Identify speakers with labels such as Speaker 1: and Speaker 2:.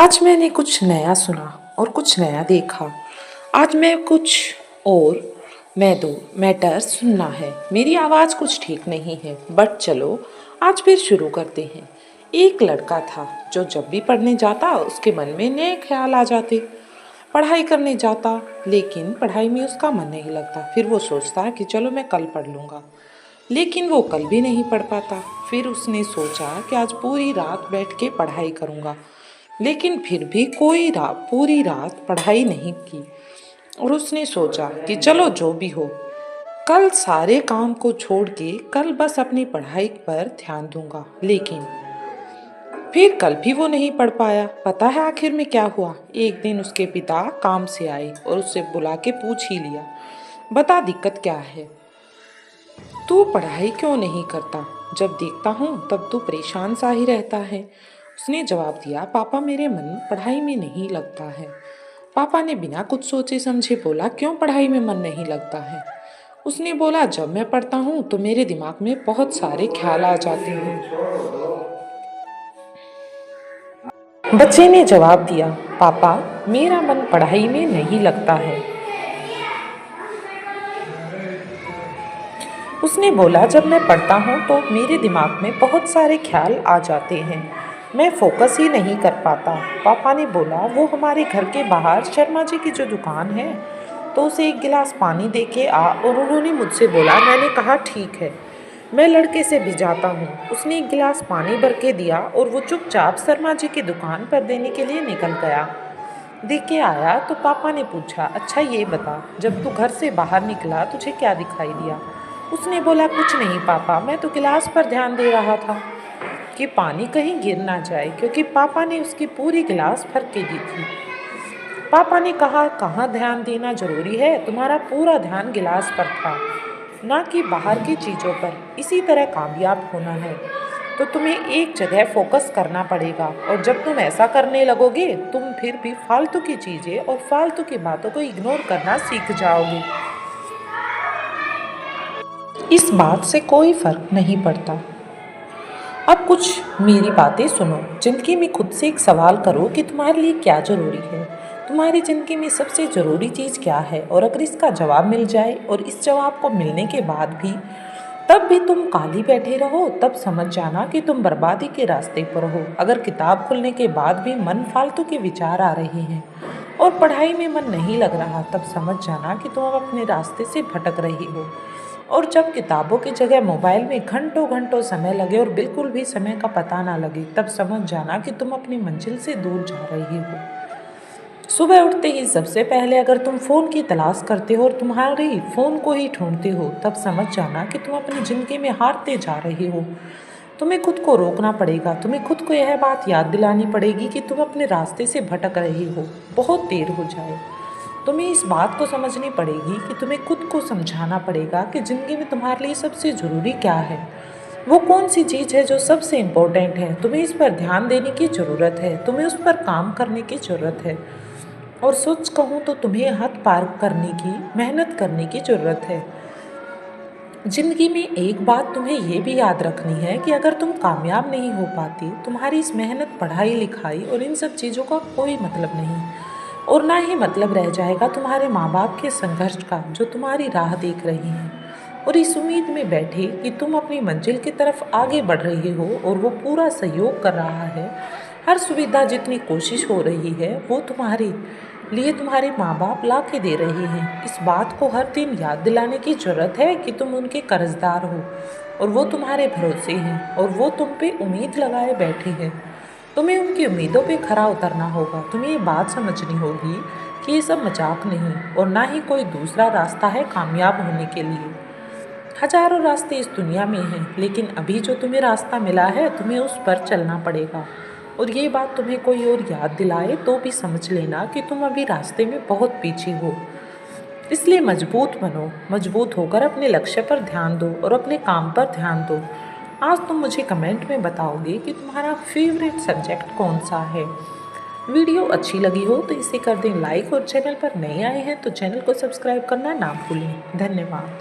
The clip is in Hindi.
Speaker 1: आज मैंने कुछ नया सुना और कुछ नया देखा। आज मैं कुछ और मैं दो मैटर सुनना है। मेरी आवाज़ कुछ ठीक नहीं है, बट चलो आज फिर शुरू करते हैं। एक लड़का था जो जब भी पढ़ने जाता उसके मन में नए ख्याल आ जाते। पढ़ाई करने जाता लेकिन पढ़ाई में उसका मन नहीं लगता। फिर वो सोचता कि चलो मैं कल पढ़ लूँगा, लेकिन वो कल भी नहीं पढ़ पाता। फिर उसने सोचा कि आज पूरी रात बैठ के पढ़ाई करूँगा, लेकिन फिर भी पूरी रात पढ़ाई नहीं की। और उसने सोचा कि चलो जो भी हो, कल सारे काम को छोड़ के कल बस अपनी पढ़ाई पर ध्यान दूंगा। लेकिन फिर कल भी वो नहीं पढ़ पाया। पता है आखिर में क्या हुआ? एक दिन उसके पिता काम से आए और उससे बुला के पूछ ही लिया, बता दिक्कत क्या है, तू पढ़ाई क्यों नहीं करता? जब देखता हूँ तब तू परेशान सा ही रहता है। उसने जवाब दिया, पापा मेरे मन पढ़ाई में नहीं लगता है। पापा ने बिना कुछ सोचे समझे बोला, क्यों पढ़ाई में मन नहीं लगता है? उसने बोला, जब मैं पढ़ता हूँ तो मेरे दिमाग में बहुत सारे ख्याल आ जाते हैं। बच्चे ने जवाब दिया, पापा मेरा मन पढ़ाई में नहीं लगता है। उसने बोला, जब मैं पढ़ता हूँ तो मेरे दिमाग में बहुत सारे ख्याल आ जाते हैं, मैं फोकस ही नहीं कर पाता। पापा ने बोला, वो हमारे घर के बाहर शर्मा जी की जो दुकान है तो उसे एक गिलास पानी दे के आ। और उन्होंने मुझसे बोला। मैंने कहा ठीक है, मैं लड़के से भिजाता हूँ। उसने एक गिलास पानी भर के दिया और वो चुपचाप शर्मा जी की दुकान पर देने के लिए निकल गया। दे के आया तो पापा ने पूछा, अच्छा ये बता, जब तू घर से बाहर निकला तुझे क्या दिखाई दिया? उसने बोला, कुछ नहीं पापा, मैं तो गिलास पर ध्यान दे रहा था कि पानी कहीं गिर ना जाए, क्योंकि पापा ने उसकी पूरी गिलास भर के दी थी। पापा ने कहा, कहाँ ध्यान देना जरूरी है, तुम्हारा पूरा ध्यान गिलास पर था, ना कि बाहर की चीज़ों पर। इसी तरह कामयाब होना है तो तुम्हें एक जगह फोकस करना पड़ेगा, और जब तुम ऐसा करने लगोगे तुम फिर भी फालतू की चीज़ें और फालतू की बातों को इग्नोर करना सीख जाओगे। इस बात से कोई फर्क नहीं पड़ता। अब कुछ मेरी बातें सुनो। जिंदगी में खुद से एक सवाल करो कि तुम्हारे लिए क्या ज़रूरी है। तुम्हारी ज़िंदगी में सबसे ज़रूरी चीज़ क्या है? और अगर इसका जवाब मिल जाए और इस जवाब को मिलने के बाद भी तब भी तुम खाली बैठे रहो, तब समझ जाना कि तुम बर्बादी के रास्ते पर हो। अगर किताब खुलने के बाद भी मन फालतू के विचार आ रहे हैं और पढ़ाई में मन नहीं लग रहा, तब समझ जाना कि तुम अब अपने रास्ते से भटक रही हो। और जब किताबों की जगह मोबाइल में घंटों घंटों समय लगे और बिल्कुल भी समय का पता ना लगे, तब समझ जाना कि तुम अपनी मंजिल से दूर जा रही हो। सुबह उठते ही सबसे पहले अगर तुम फ़ोन की तलाश करते हो और तुम्हारी फ़ोन को ही ढूंढते हो, तब समझ जाना कि तुम अपनी ज़िंदगी में हारते जा रहे हो। तुम्हें खुद को रोकना पड़ेगा। तुम्हें खुद को यह बात याद दिलानी पड़ेगी कि तुम अपने रास्ते से भटक रही हो, बहुत देर हो जाए। तुम्हें इस बात को समझनी पड़ेगी कि तुम्हें खुद को समझाना पड़ेगा कि ज़िंदगी में तुम्हारे लिए सबसे ज़रूरी क्या है, वो कौन सी चीज़ है जो सबसे इम्पोर्टेंट है। तुम्हें इस पर ध्यान देने की ज़रूरत है, तुम्हें उस पर काम करने की ज़रूरत है। और सच कहूँ तो तुम्हें हद पार करने की मेहनत करने की ज़रूरत है। ज़िंदगी में एक बात तुम्हें ये भी याद रखनी है कि अगर तुम कामयाब नहीं हो पाती, तुम्हारी इस मेहनत, पढ़ाई लिखाई और इन सब चीज़ों का कोई मतलब नहीं, और ना ही मतलब रह जाएगा तुम्हारे माँ बाप के संघर्ष का, जो तुम्हारी राह देख रही हैं और इस उम्मीद में बैठे कि तुम अपनी मंजिल की तरफ आगे बढ़ रही हो और वो पूरा सहयोग कर रहा है। हर सुविधा, जितनी कोशिश हो रही है, वो तुम्हारे लिए तुम्हारे माँ बाप ला के दे रहे हैं। इस बात को हर दिन याद दिलाने की ज़रूरत है कि तुम उनके कर्जदार हो और वो तुम्हारे भरोसे हैं और वो तुम पे उम्मीद लगाए बैठे हैं। तुम्हें उनकी उम्मीदों पे खरा उतरना होगा। तुम्हें ये बात समझनी होगी कि ये सब मजाक नहीं और ना ही कोई दूसरा रास्ता है कामयाब होने के लिए। हजारों रास्ते इस दुनिया में हैं, लेकिन अभी जो तुम्हें रास्ता मिला है तुम्हें उस पर चलना पड़ेगा। और ये बात तुम्हें कोई और याद दिलाए तो भी समझ लेना कि तुम अभी रास्ते में बहुत पीछे हो। इसलिए मजबूत बनो, मजबूत होकर अपने लक्ष्य पर ध्यान दो और अपने काम पर ध्यान दो। आज तुम मुझे कमेंट में बताओगे कि तुम्हारा फेवरेट सब्जेक्ट कौन सा है। वीडियो अच्छी लगी हो तो इसे कर दें लाइक, और चैनल पर नए आए हैं तो चैनल को सब्सक्राइब करना ना भूलें। धन्यवाद।